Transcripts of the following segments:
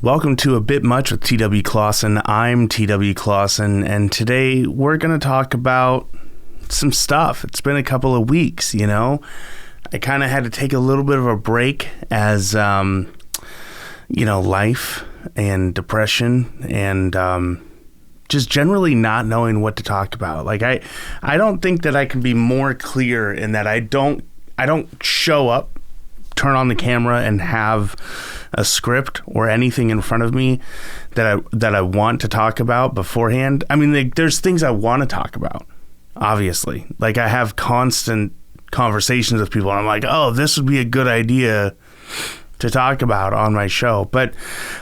Welcome to A Bit Much with T.W. Clausen. I'm T.W. Clausen, and today we're going to talk about some stuff. It's been a couple of weeks, you know. I kind of had to take a little bit of a break as, life and depression and just generally not knowing what to talk about. Like, I don't think that I can be more clear in that I don't show up, turn on the camera, and have a script or anything in front of me that I want to talk about beforehand. I mean, there's things I want to talk about, obviously. Like, I have constant conversations with people, and I'm like, oh, this would be a good idea to talk about on my show. But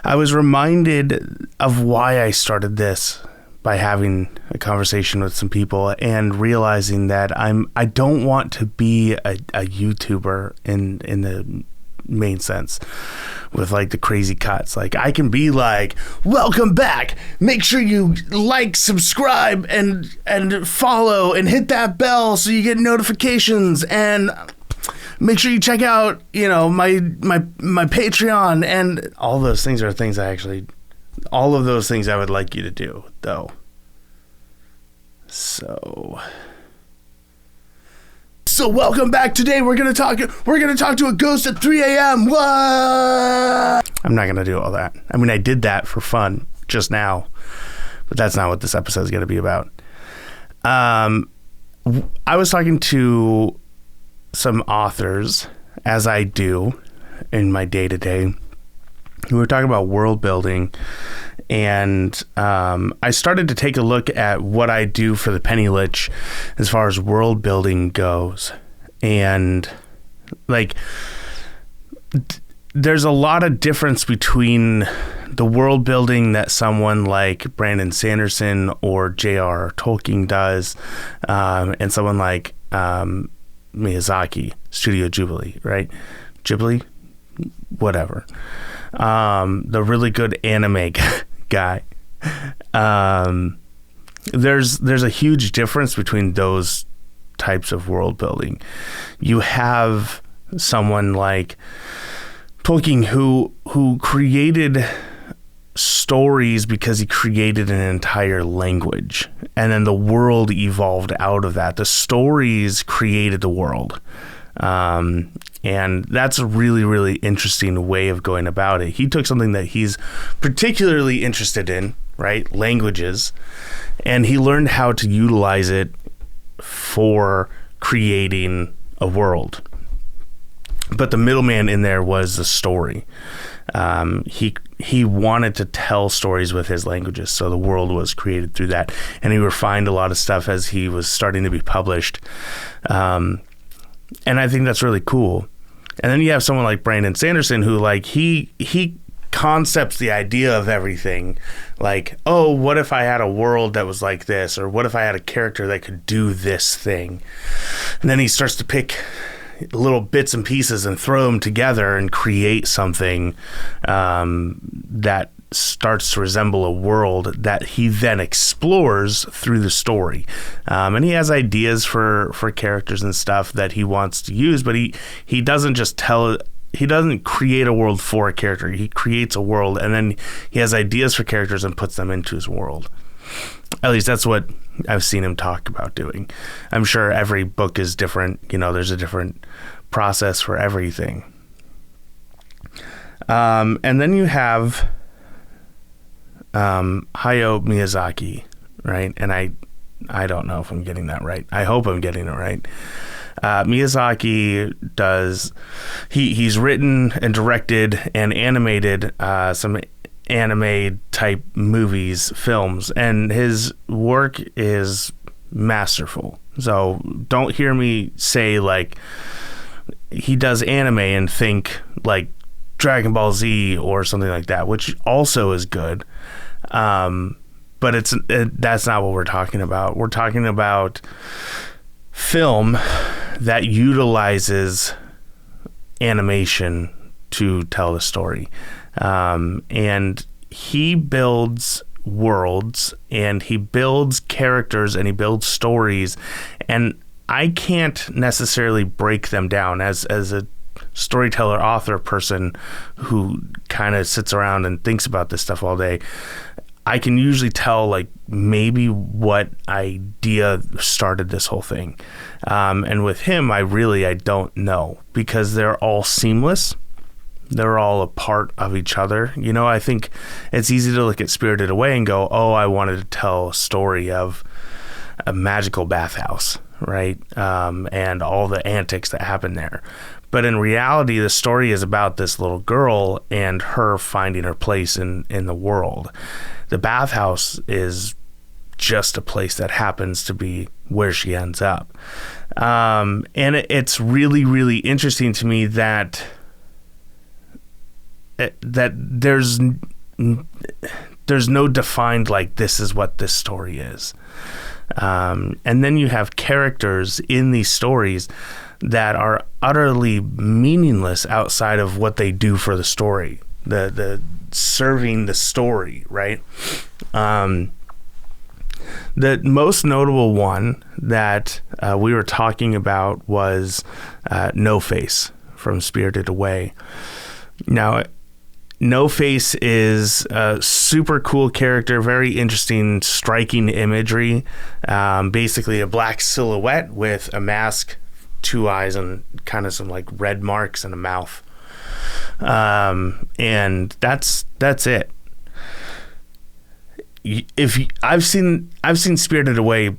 I was reminded of why I started this by having a conversation with some people and realizing that I don't want to be a YouTuber in the main sense with like the crazy cuts. Like, I can be like, welcome back, make sure you like, subscribe, and follow and hit that bell so you get notifications, and make sure you check out my Patreon, and all those things are things all of those things I would like you to do, though. So welcome back. Today we're gonna talk to a ghost at 3 a.m. What? I'm not gonna do all that. I mean, I did that for fun just now, but that's not what this episode is gonna be about. I was talking to some authors, as I do in my day-to-day, who were talking about world building, and I started to take a look at what I do for the Penny Lich as far as world building goes. And like, there's a lot of difference between the world building that someone like Brandon Sanderson or J.R.R. Tolkien does, and someone like Miyazaki, Studio Ghibli, right? Ghibli? Whatever. The really good anime guy. There's a huge difference between those types of world building. You have someone like Tolkien who created stories because he created an entire language, and then the world evolved out of that. The stories created the world. And that's a really, really interesting way of going about it. He took something that he's particularly interested in, right? Languages. And he learned how to utilize it for creating a world. But the middleman in there was the story. He wanted to tell stories with his languages, so the world was created through that. And he refined a lot of stuff as he was starting to be published. And I think that's really cool. And then you have someone like Brandon Sanderson who, like, he concepts the idea of everything. Like, oh, what if I had a world that was like this? Or what if I had a character that could do this thing? And then he starts to pick little bits and pieces and throw them together and create something that starts to resemble a world that he then explores through the story. And he has ideas for characters and stuff that he wants to use, but he doesn't just he doesn't create a world for a character. He creates a world, and then he has ideas for characters and puts them into his world. At least that's what I've seen him talk about doing. I'm sure every book is different. There's a different process for everything. And then you have Hayao Miyazaki, right? And I don't know if I'm getting that right. I hope I'm getting it right. Miyazaki he's written and directed and animated some anime type movies, films, and his work is masterful. So don't hear me say like he does anime and think like Dragon Ball Z or something like that, which also is good. But that's not what we're talking about. We're talking about film that utilizes animation to tell the story. And he builds worlds, and he builds characters, and he builds stories, and I can't necessarily break them down as a storyteller, author person who kind of sits around and thinks about this stuff all day, I can usually tell like maybe what idea started this whole thing. And with him, I don't know, because they're all seamless. They're all a part of each other. You know, I think it's easy to look at Spirited Away and go, oh, I wanted to tell a story of a magical bathhouse, right? And all the antics that happen there. But in reality, the story is about this little girl and her finding her place in the world. The bathhouse is just a place that happens to be where she ends up. And it's really, really interesting to me that there's no defined, like, this is what this story is. And then you have characters in these stories that are utterly meaningless outside of what they do for the story, the serving the story, right? The most notable one that we were talking about was No Face from Spirited Away. Now, No Face is a super cool character, very interesting, striking imagery. Basically a black silhouette with a mask, 2 eyes, and kind of some like red marks and a mouth. And that's it. I've seen Spirited Away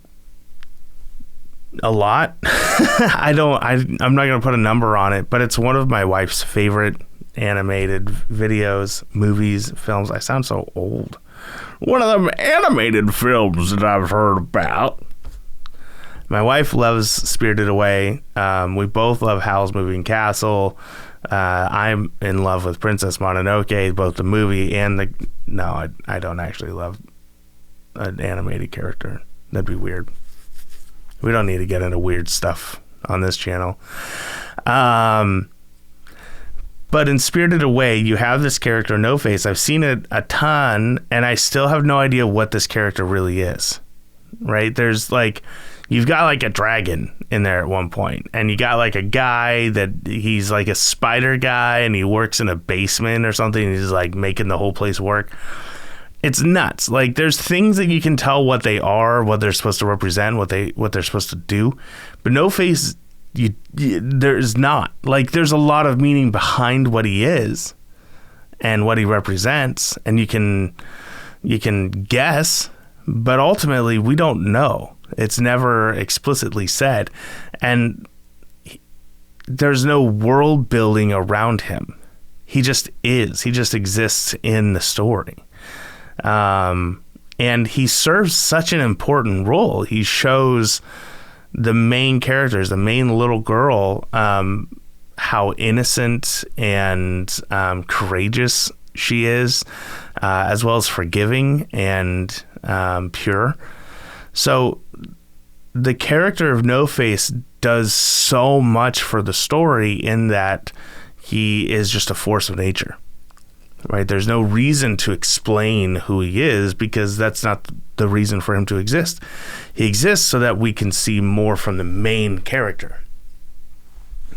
a lot. I'm not going to put a number on it, but it's one of my wife's favorite animated videos, movies, films. I sound so old. One of them animated films that I've heard about. My wife loves Spirited Away. We both love Howl's Moving Castle. I'm in love with Princess Mononoke, both the movie and I don't actually love an animated character. That'd be weird. We don't need to get into weird stuff on this channel. But in Spirited Away, you have this character, No Face. I've seen it a ton, and I still have no idea what this character really is, right? There's like, you've got like a dragon in there at one point, and you got like a guy that he's like a spider guy, and he works in a basement or something, and he's like making the whole place work. It's nuts. Like, there's things that you can tell what they are, what they're supposed to represent, what they're supposed to do, but No Face, there's not. Like, there's a lot of meaning behind what he is and what he represents, and you can guess, but ultimately we don't know. It's never explicitly said, and there's no world building around him. He just is. He just exists in the story. And he serves such an important role. He shows the main characters, the main little girl, how innocent and courageous she is, as well as forgiving and pure. So the character of No Face does so much for the story in that he is just a force of nature. Right? There's no reason to explain who he is, because that's not the reason for him to exist. He exists so that we can see more from the main character,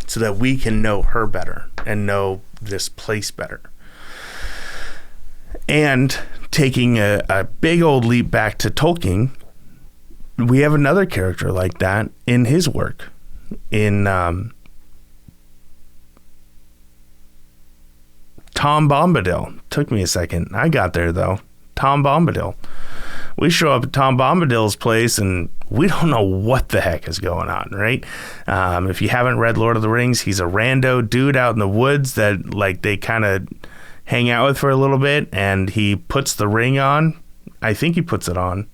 so that we can know her better and know this place better. And taking a big old leap back to Tolkien, we have another character like that in his work. In Tom Bombadil. Took me a second. I got there, though. Tom Bombadil. We show up at Tom Bombadil's place, and we don't know what the heck is going on, right? If you haven't read Lord of the Rings, he's a rando dude out in the woods that, like, they kind of hang out with for a little bit, and he puts the ring on. I think he puts it on.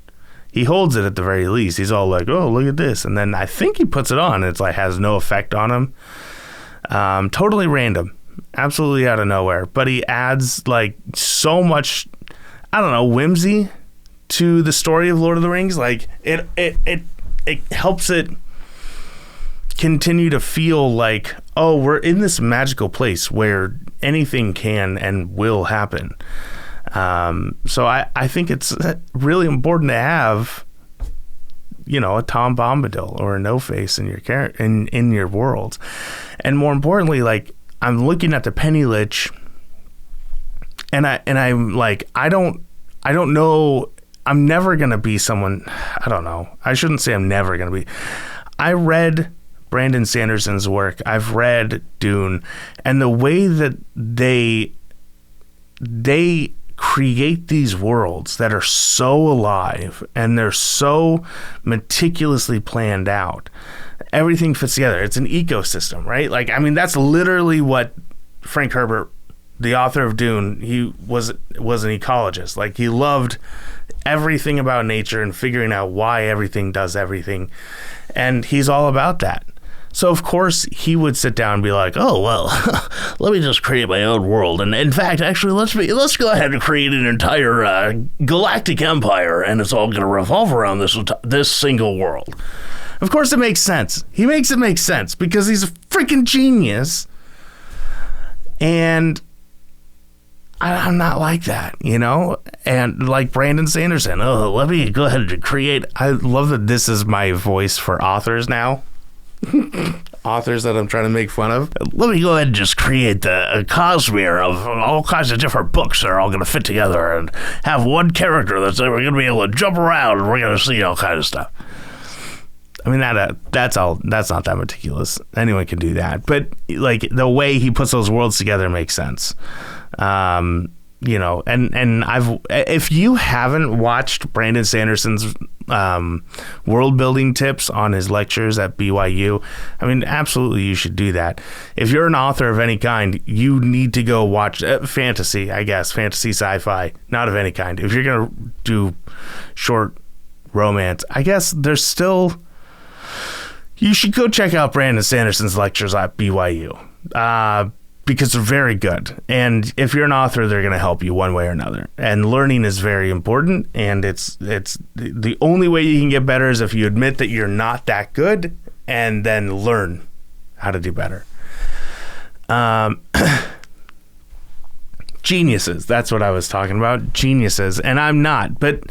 He holds it at the very least. He's all like, oh, look at this. And then I think he puts it on, and it's like, has no effect on him. Totally random. Absolutely out of nowhere, but he adds like so much, I don't know, whimsy to the story of Lord of the Rings. Like it helps it continue to feel like, oh, we're in this magical place where anything can and will happen. So I think it's really important to have, you know, a Tom Bombadil or a No Face in your in your world, and more importantly, like, I'm looking at the Penny Lich, and I'm like, I don't know. I'm never gonna be someone. I don't know. I shouldn't say I'm never gonna be. I read Brandon Sanderson's work. I've read Dune, and the way that they create these worlds that are so alive and they're so meticulously planned out. Everything fits together. It's an ecosystem, right? Like, I mean, that's literally what Frank Herbert, the author of Dune, he was an ecologist. Like, he loved everything about nature and figuring out why everything does everything. And he's all about that. So, of course, he would sit down and be like, oh, well, let me just create my own world. And in fact, actually, let's go ahead and create an entire galactic empire, and it's all going to revolve around this single world. Of course, it makes sense. He makes it make sense because he's a freaking genius. And I'm not like that, you know? And like Brandon Sanderson, oh, let me go ahead and create. I love that this is my voice for authors now. Authors that I'm trying to make fun of. Let me go ahead and just create a cosmere of all kinds of different books that are all going to fit together and have one character that's we're going to be able to jump around and we're going to see all kinds of stuff. I mean, that's not that meticulous. Anyone can do that. But like the way he puts those worlds together makes sense. You know, and if you haven't watched Brandon Sanderson's world building tips on his lectures at BYU, I mean, absolutely you should do that. If you're an author of any kind, you need to go watch fantasy, I guess, fantasy sci-fi, not of any kind. If you're going to do short romance, I guess there's still, you should go check out Brandon Sanderson's lectures at BYU. Because they're very good. And if you're an author, they're going to help you one way or another. And learning is very important. And it's the only way you can get better is if you admit that you're not that good and then learn how to do better. Geniuses. That's what I was talking about. Geniuses. And I'm not. But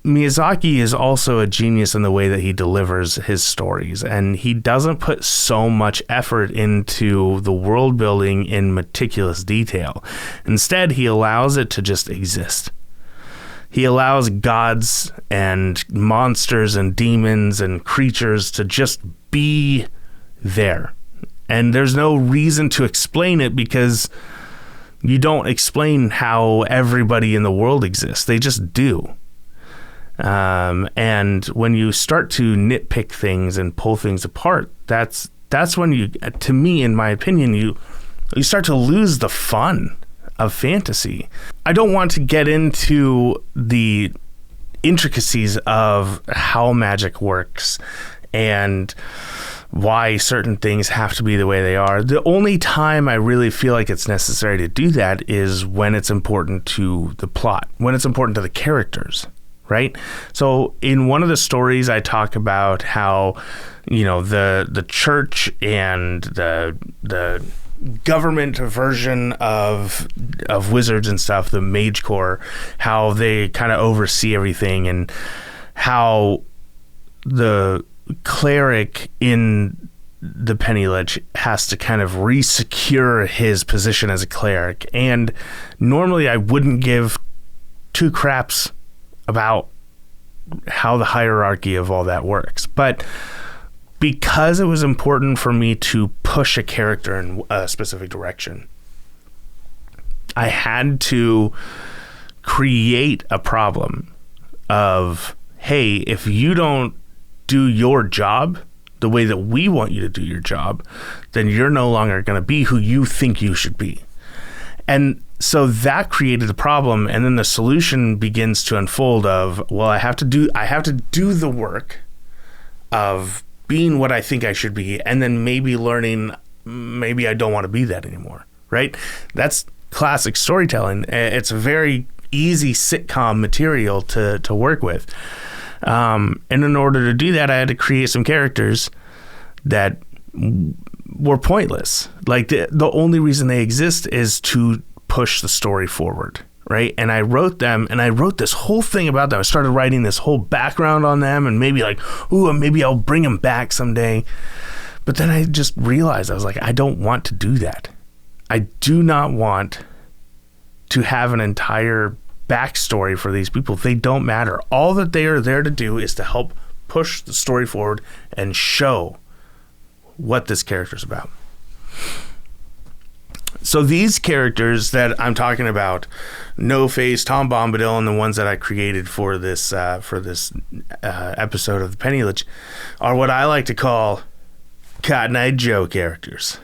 Miyazaki is also a genius in the way that he delivers his stories, and he doesn't put so much effort into the world building in meticulous detail. Instead, he allows it to just exist. He allows gods and monsters and demons and creatures to just be there. And there's no reason to explain it because you don't explain how everybody in the world exists. They just do. And when you start to nitpick things and pull things apart, that's when you, to me, in my opinion, you start to lose the fun of fantasy. I don't want to get into the intricacies of how magic works and why certain things have to be the way they are. The only time I really feel like it's necessary to do that is when it's important to the plot, when it's important to the characters. Right? So in one of the stories, I talk about how, you know, the church and the government version of wizards and stuff, the Mage Corps, how they kind of oversee everything, and how the cleric in the Penny Lich has to kind of re-secure his position as a cleric. And normally I wouldn't give two craps about how the hierarchy of all that works. But because it was important for me to push a character in a specific direction, I had to create a problem of, hey, if you don't do your job the way that we want you to do your job, then you're no longer going to be who you think you should be. And so that created the problem, and then the solution begins to unfold of, well, I have to do the work of being what I think I should be, and then maybe learning maybe I don't want to be that anymore, right? That's classic storytelling. It's a very easy sitcom material to work with. And in order to do that, I had to create some characters that were pointless. Like the only reason they exist is to push the story forward, right? And I wrote them, and I wrote this whole thing about them. I started writing this whole background on them, and maybe I'll bring them back someday. But then I just realized, I was like, I don't want to do that. I do not want to have an entire backstory for these people. They don't matter. All that they are there to do is to help push the story forward and show what this character is about. So these characters that I'm talking about, No Face, Tom Bombadil, and the ones that I created for this episode of The Penny Lich, are what I like to call Cotton Eye Joe characters.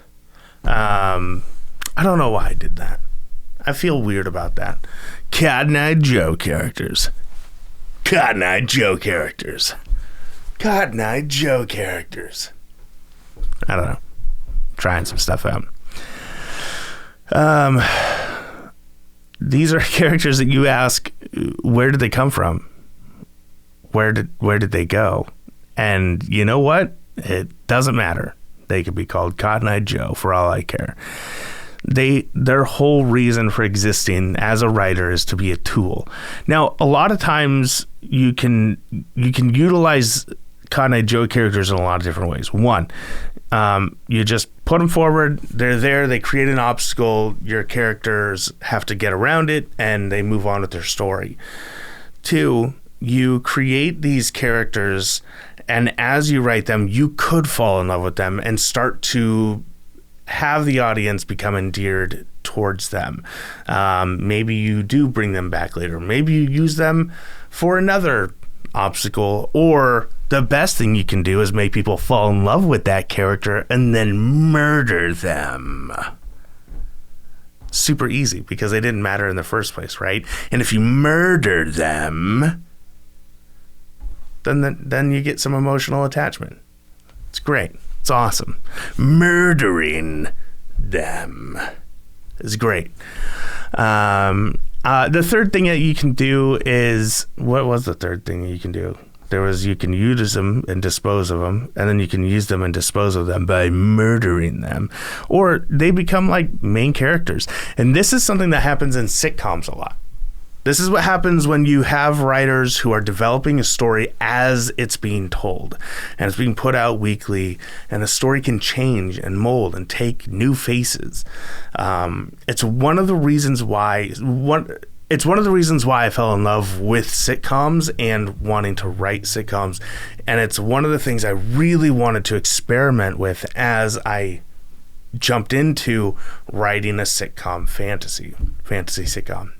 I don't know why I did that. I feel weird about that. Cotton Eye Joe characters. Cotton Eye Joe characters. Cotton Eye Joe characters. I don't know. Trying some stuff out. These are characters that you ask, where did they come from? Where did they go? And you know what? It doesn't matter. They could be called Cotton Eye Joe for all I care. Their whole reason for existing as a writer is to be a tool. Now, a lot of times you can utilize Cotton Eye Joe characters in a lot of different ways. One, you just put them forward. They're there. They create an obstacle. Your characters have to get around it, and they move on with their story. Two, you create these characters, and as you write them, you could fall in love with them and start to have the audience become endeared towards them. Maybe you do bring them back later. Maybe you use them for another obstacle, or the best thing you can do is make people fall in love with that character and then murder them. Super easy, because they didn't matter in the first place, right? And if you murder them, then you get some emotional attachment. It's great. It's awesome. Murdering them is great. The third thing that you can do is, what was the third thing you can do? You can use them and dispose of them, and then you can use them and dispose of them by murdering them, or they become like main characters. And this is something that happens in sitcoms a lot. This is what happens when you have writers who are developing a story as it's being told, and it's being put out weekly, and the story can change and mold and take new faces. It's one of the reasons why I fell in love with sitcoms and wanting to write sitcoms. And it's one of the things I really wanted to experiment with as I jumped into writing a sitcom, fantasy sitcom.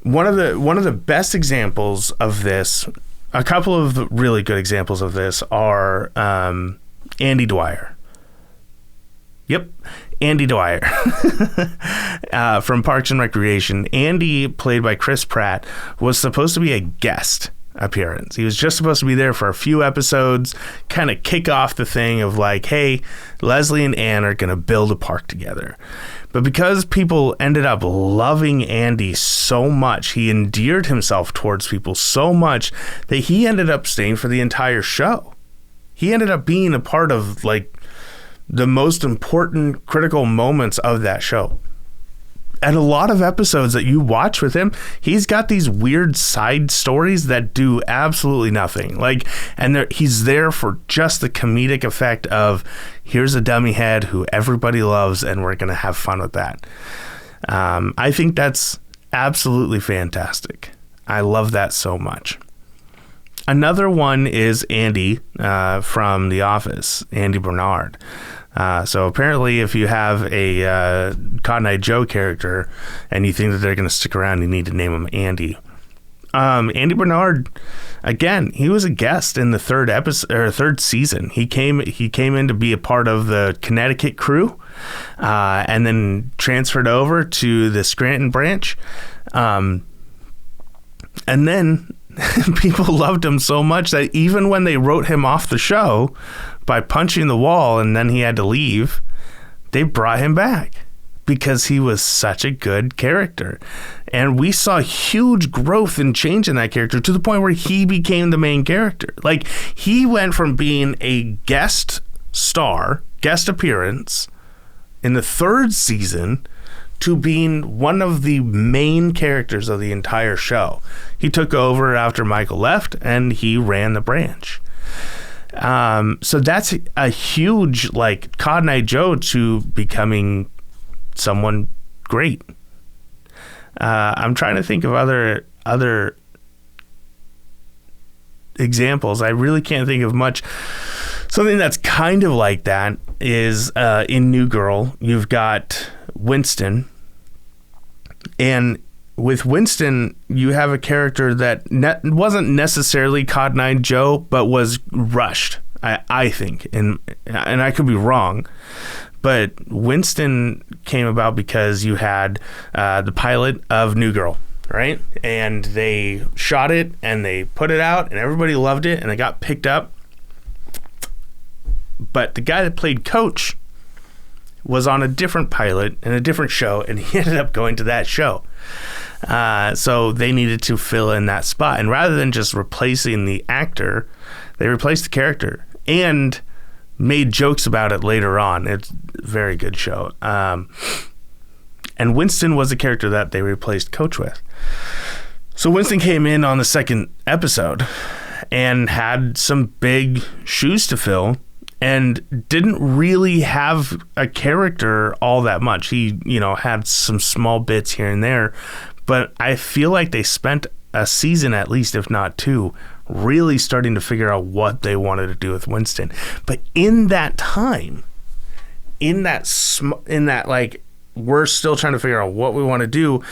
One of the best examples of this, a couple of really good examples of this are Andy Dwyer. Yep, Andy Dwyer from Parks and Recreation. Andy, played by Chris Pratt, was supposed to be a guest appearance. He was just supposed to be there for a few episodes, kind of kick off the thing of like, hey, Leslie and Ann are going to build a park together. But because people ended up loving Andy so much, he endeared himself towards people so much that he ended up staying for the entire show. He ended up being a part of like the most important critical moments of that show. And a lot of episodes that you watch with him, he's got these weird side stories that do absolutely nothing. Like, and he's there for just the comedic effect of, here's a dummy head who everybody loves, and we're going to have fun with that. I think that's absolutely fantastic. I love that so much. Another one is Andy from The Office, Andy Bernard. So apparently if you have a Cotton Eye Joe character and you think that they're going to stick around, you need to name him Andy. Andy Bernard, again, he was a guest in the third season. He came in to be a part of the Connecticut crew, and then transferred over to the Scranton branch. And then people loved him so much that even when they wrote him off the show by punching the wall and then he had to leave, they brought him back because he was such a good character. And we saw huge growth and change in that character to the point where he became the main character. Like, he went from being a guest appearance in the third season to being one of the main characters of the entire show. He took over after Michael left, and he ran the branch. So that's a huge, like, Cotton Eye Joe to becoming someone great. I'm trying to think of other examples. I really can't think of much. Something that's kind of like that is in New Girl, you've got Winston. And with Winston, you have a character that wasn't necessarily Cotton Eye Joe, but was rushed, I think. And I could be wrong. But Winston came about because you had the pilot of New Girl, right? And they shot it and they put it out and everybody loved it and it got picked up. But the guy that played Coach was on a different pilot in a different show, and he ended up going to that show. So they needed to fill in that spot. And rather than just replacing the actor, they replaced the character and made jokes about it later on. It's a very good show. And Winston was the character that they replaced Coach with. So Winston came in on the second episode and had some big shoes to fill and didn't really have a character all that much. He, had some small bits here and there, but I feel like they spent a season at least, if not two, really starting to figure out what they wanted to do with Winston. But in that time, in that like, we're still trying to figure out what we want to do,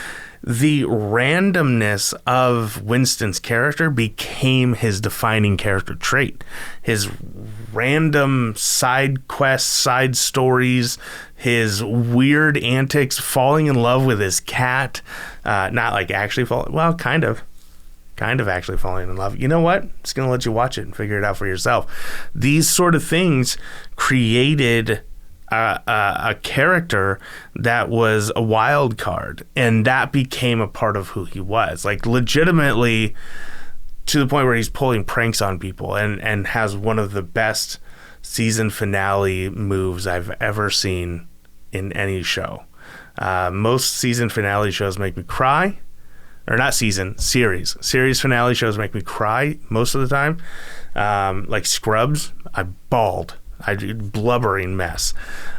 the randomness of Winston's character became his defining character trait. His random side quests, side stories, his weird antics, falling in love with his cat, not like actually falling, well, kind of actually falling in love. You know what? Just going to let you watch it and figure it out for yourself. These sort of things created a character that was a wild card, and that became a part of who he was, like legitimately to the point where he's pulling pranks on people and has one of the best season finale moves I've ever seen in any show. Most season finale shows make me cry, or not series finale shows make me cry most of the time. Like Scrubs, I bawled. I did blubbering mess.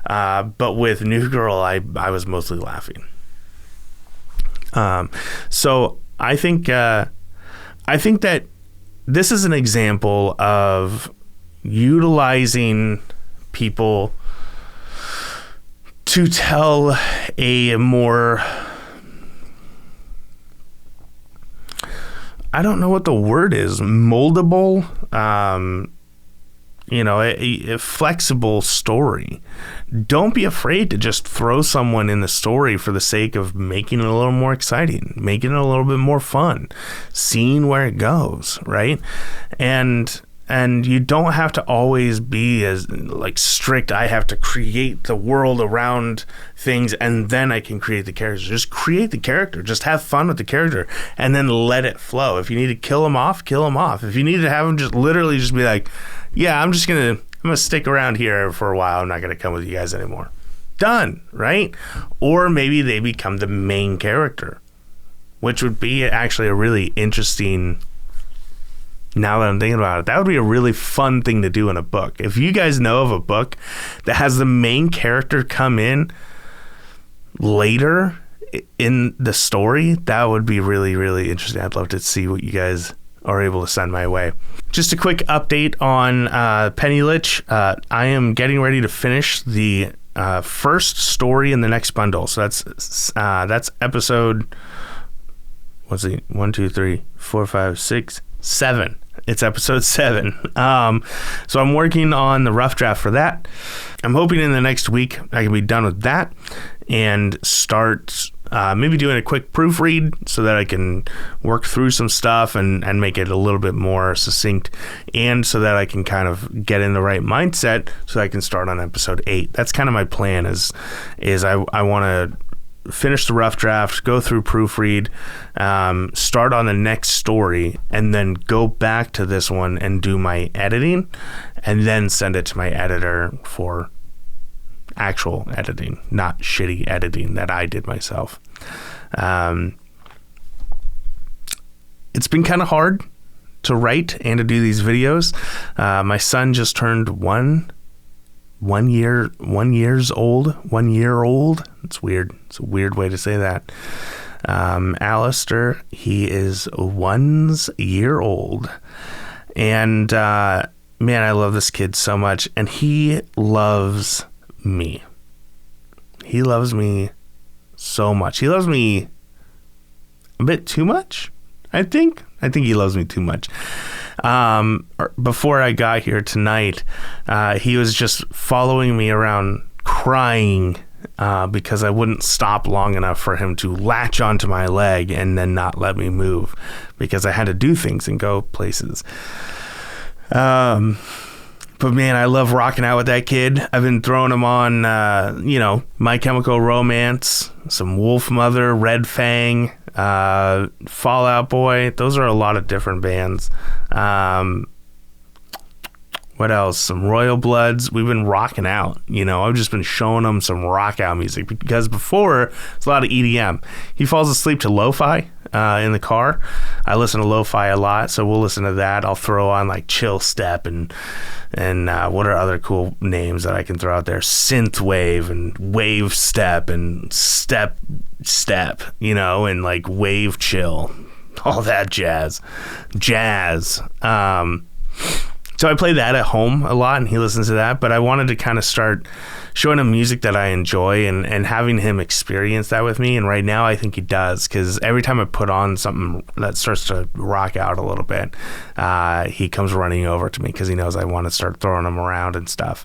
But with New Girl, I was mostly laughing. So I think that this is an example of utilizing people to tell a more, I don't know what the word is, moldable, a flexible story. Don't be afraid to just throw someone in the story for the sake of making it a little more exciting, making it a little bit more fun, seeing where it goes, right? And you don't have to always be as like strict. I have to create the world around things and then I can create the characters. Just create the character. Just have fun with the character and then let it flow. If you need to kill them off, kill them off. If you need to have them just literally just be like, yeah, I'm gonna stick around here for a while. I'm not gonna come with you guys anymore. Done, right? Or maybe they become the main character, which would be actually a really interesting, now that I'm thinking about it, that would be a really fun thing to do in a book. If you guys know of a book that has the main character come in later in the story, that would be really, really interesting. I'd love to see what you guys are able to send my way. Just a quick update on Penny Lich. I am getting ready to finish the first story in the next bundle. So that's episode, what's it? 1, 2, 3, 4, 5, 6, 7. It's episode 7. So I'm working on the rough draft for that. I'm hoping in the next week I can be done with that and start maybe doing a quick proofread so that I can work through some stuff and make it a little bit more succinct, and so that I can kind of get in the right mindset so I can start on episode 8. That's kind of my plan is I want to finish the rough draft, go through proofread, start on the next story, and then go back to this one and do my editing, and then send it to my editor for actual editing, not shitty editing that I did myself. It's been kind of hard to write and to do these videos. My son just turned 1 year old. It's weird. It's a weird way to say that. Alistair, he is 1 year old. And man, I love this kid so much. And he loves me. He loves me so much. He loves me a bit too much, I think. I think he loves me too much. Before I got here tonight, he was just following me around crying because I wouldn't stop long enough for him to latch onto my leg and then not let me move because I had to do things and go places. But man, I love rocking out with that kid. I've been throwing him on, My Chemical Romance, some Wolf Mother, Red Fang, Fall Out Boy. Those are a lot of different bands. What else? Some Royal Bloods. We've been rocking out. I've just been showing him some rock out music because before it's a lot of EDM. He falls asleep to lo-fi in the car. I listen to lo-fi a lot, so we'll listen to that. I'll throw on like Chill Step and what are other cool names that I can throw out there? Synthwave and Wave Step and Step, and like Wave Chill, all that jazz. So I play that at home a lot, and he listens to that. But I wanted to kind of start showing him music that I enjoy and having him experience that with me. And right now I think he does, because every time I put on something that starts to rock out a little bit, he comes running over to me because he knows I want to start throwing him around and stuff.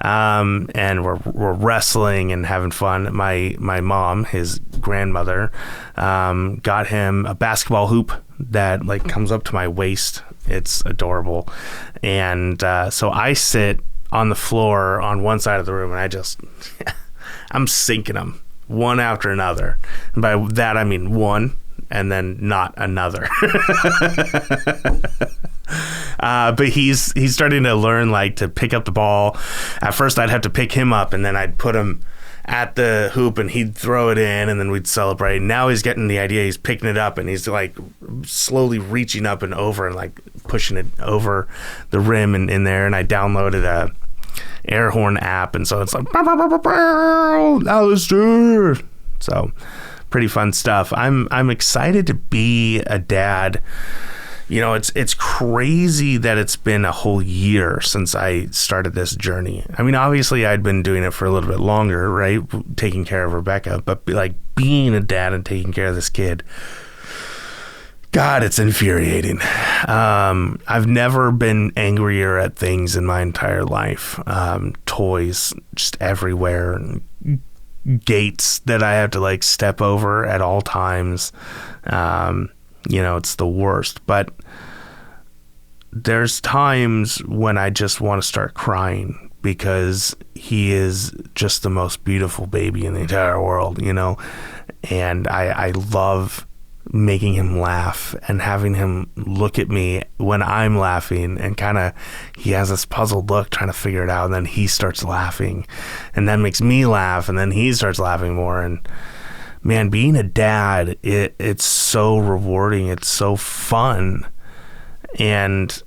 And we're wrestling and having fun. My mom, his grandmother, got him a basketball hoop that like comes up to my waist. It's adorable. And so I sit on the floor on one side of the room, and I'm sinking them one after another. And by that, I mean one and then not another. But he's starting to learn like to pick up the ball. At first, I'd have to pick him up, and then I'd put him at the hoop and he'd throw it in, and then we'd celebrate. Now he's getting the idea. He's picking it up and he's like slowly reaching up and over and like pushing it over the rim and in there. And I downloaded a air horn app, and so it's like Alistair. So pretty fun stuff. I'm excited to be a dad. It's crazy that it's been a whole year since I started this journey. I mean, obviously I'd been doing it for a little bit longer, right? Taking care of Rebecca, but like being a dad and taking care of this kid, God, it's infuriating. I've never been angrier at things in my entire life. Toys just everywhere, and gates that I have to like step over at all times. It's the worst. But there's times when I just want to start crying because he is just the most beautiful baby in the entire world, and I love making him laugh and having him look at me when I'm laughing, and kind of he has this puzzled look trying to figure it out, and then he starts laughing, and that makes me laugh, and then he starts laughing more. And man, being a dad, it's so rewarding. It's so fun. And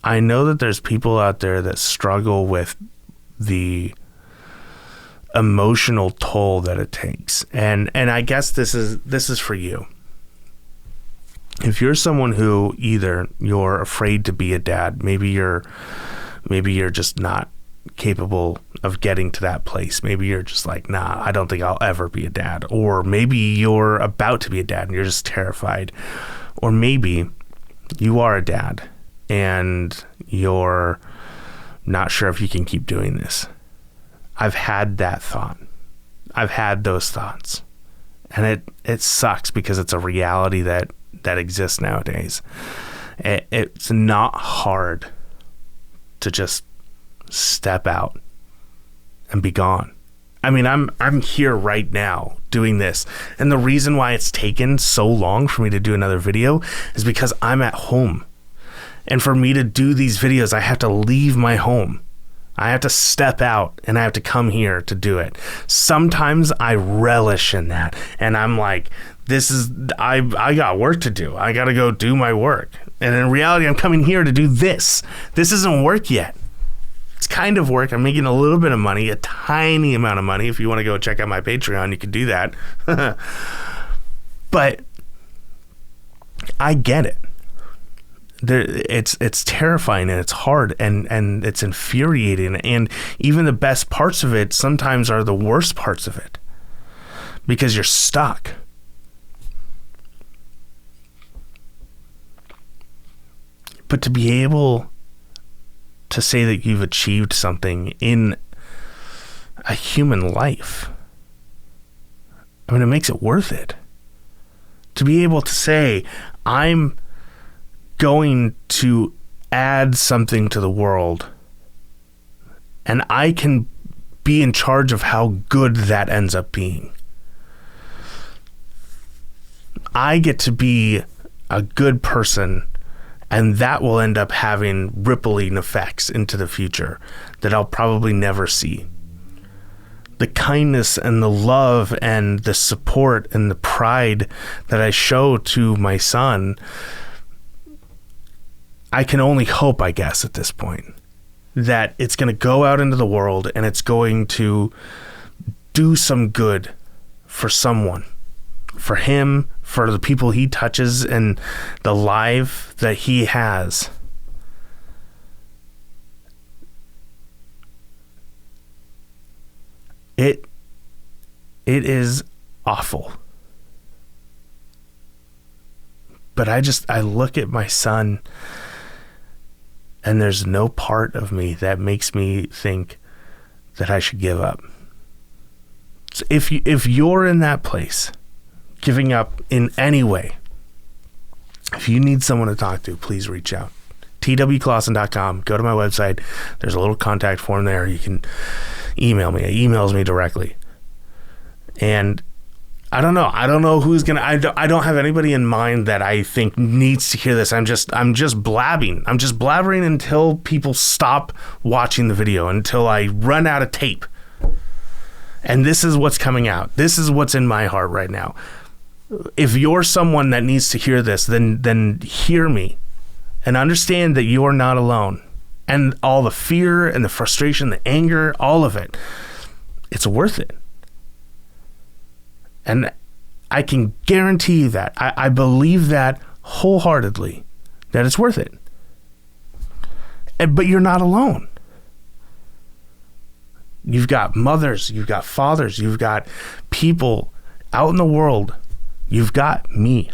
I know that there's people out there that struggle with the emotional toll that it takes. And I guess this is for you. If you're someone who either you're afraid to be a dad, maybe you're just not capable of getting to that place. Maybe you're just like, nah, I don't think I'll ever be a dad. Or maybe you're about to be a dad and you're just terrified. Or maybe you are a dad and you're not sure if you can keep doing this. I've had that thought. I've had those thoughts. And it sucks because it's a reality that exists nowadays. It's not hard to just step out and be gone. I mean, I'm here right now doing this, and the reason why it's taken so long for me to do another video is because I'm at home, and for me to do these videos I have to leave my home. I have to step out and I have to come here to do it. Sometimes I relish in that, and I'm like, I got work to do. I got to go do my work. And in reality, I'm coming here to do this. This isn't work yet. It's kind of work. I'm making a little bit of money, a tiny amount of money. If you want to go check out my Patreon, you can do that. But I get it. It's terrifying and it's hard and it's infuriating. And even the best parts of it sometimes are the worst parts of it because you're stuck. But to be able to say that you've achieved something in a human life, I mean, it makes it worth it. To be able to say, I'm going to add something to the world, and I can be in charge of how good that ends up being. I get to be a good person, and that will end up having rippling effects into the future that I'll probably never see. The kindness and the love and the support and the pride that I show to my son, I can only hope, I guess, at this point, that it's going to go out into the world and it's going to do some good for someone, for him, for the people he touches and the life that he has. It is awful. But I look at my son and there's no part of me that makes me think that I should give up. So if you're in that place, giving up in any way, if you need someone to talk to, please reach out. twclawson.com. Go to my website. There's a little contact form there. You can email me. It emails me directly. And I don't know who's gonna. I don't have anybody in mind that I think needs to hear this. I'm just blabbing. I'm just blabbering until people stop watching the video, until I run out of tape. And this is what's coming out. This is what's in my heart right now. If you're someone that needs to hear this, then hear me and understand that you are not alone. And all the fear and the frustration, the anger, all of it, it's worth it. And I can guarantee you that. I believe that wholeheartedly, that it's worth it. But you're not alone. You've got mothers, you've got fathers, you've got people out in the world. You've got me.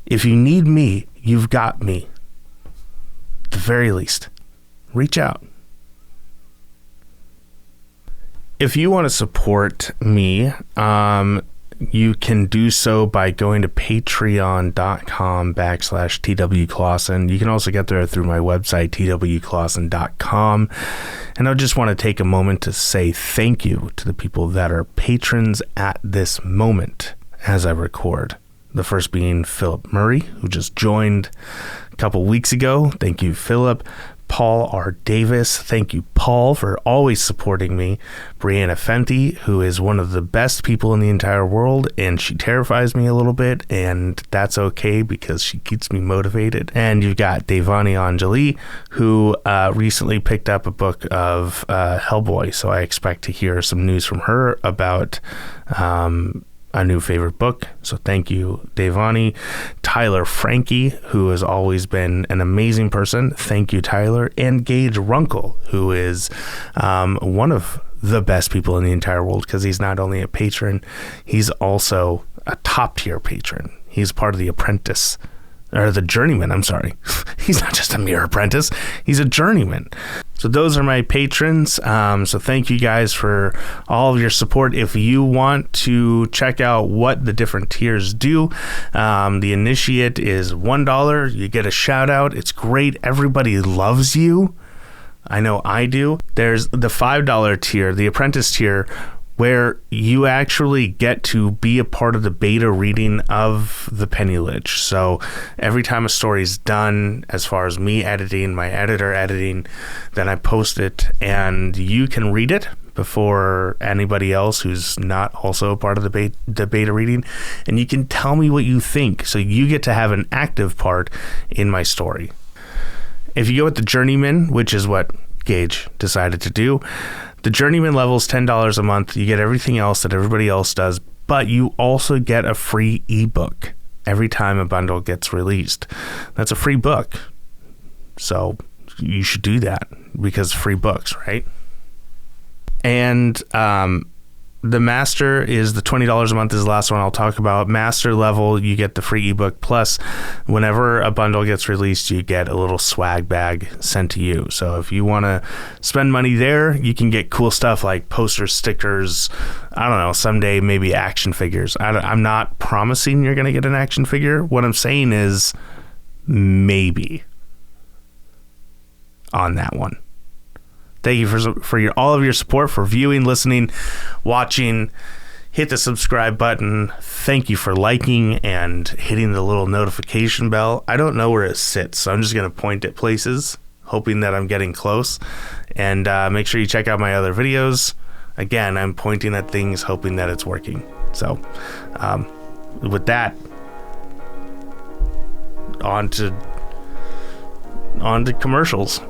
If you need me, you've got me. At the very least, reach out. If you want to support me, you can do so by going to patreon.com/TWClawson. You can also get there through my website, twclawson.com. And I just want to take a moment to say thank you to the people that are patrons at this moment as I record. The first being Philip Murray, who just joined a couple weeks ago. Thank you, Philip. Paul R. Davis. Thank you, Paul, for always supporting me. Brianna Fenty, who is one of the best people in the entire world, and she terrifies me a little bit, and that's okay because she keeps me motivated. And you've got Devani Anjali, who recently picked up a book of Hellboy, so I expect to hear some news from her about a new favorite book. So thank you, Devani. Tyler Frankie, who has always been an amazing person. Thank you, Tyler. And Gage Runkle, who is one of the best people in the entire world because he's not only a patron, he's also a top tier patron. He's part of the apprentice, or the journeyman, I'm sorry. He's not just a mere apprentice, he's a journeyman. So those are my patrons. So thank you guys for all of your support. If you want to check out what the different tiers do, the initiate is $1. You get a shout out. It's great. Everybody loves you. I know I do. There's the $5 tier, the apprentice tier, where you actually get to be a part of the beta reading of the Penny Lich. So every time a story is done, as far as me editing, my editor editing, then I post it and you can read it before anybody else who's not also a part of the beta reading, and you can tell me what you think, so you get to have an active part in my story. If you go with the Journeyman, which is what Gage decided to do, the Journeyman level is $10 a month. You get everything else that everybody else does, but you also get a free ebook every time a bundle gets released. That's a free book. So you should do that because free books, right? And the Master is the $20 a month is the last one I'll talk about. Master level, you get the free ebook. Plus, whenever a bundle gets released, you get a little swag bag sent to you. So if you want to spend money there, you can get cool stuff like posters, stickers, I don't know, someday maybe action figures. I'm not promising you're going to get an action figure. What I'm saying is maybe on that one. Thank you for all of your support, for viewing, listening, watching. Hit the subscribe button. Thank you for liking and hitting the little notification bell. I don't know where it sits, so I'm just going to point at places, hoping that I'm getting close. And make sure you check out my other videos. Again, I'm pointing at things, hoping that it's working. So with that, on to commercials.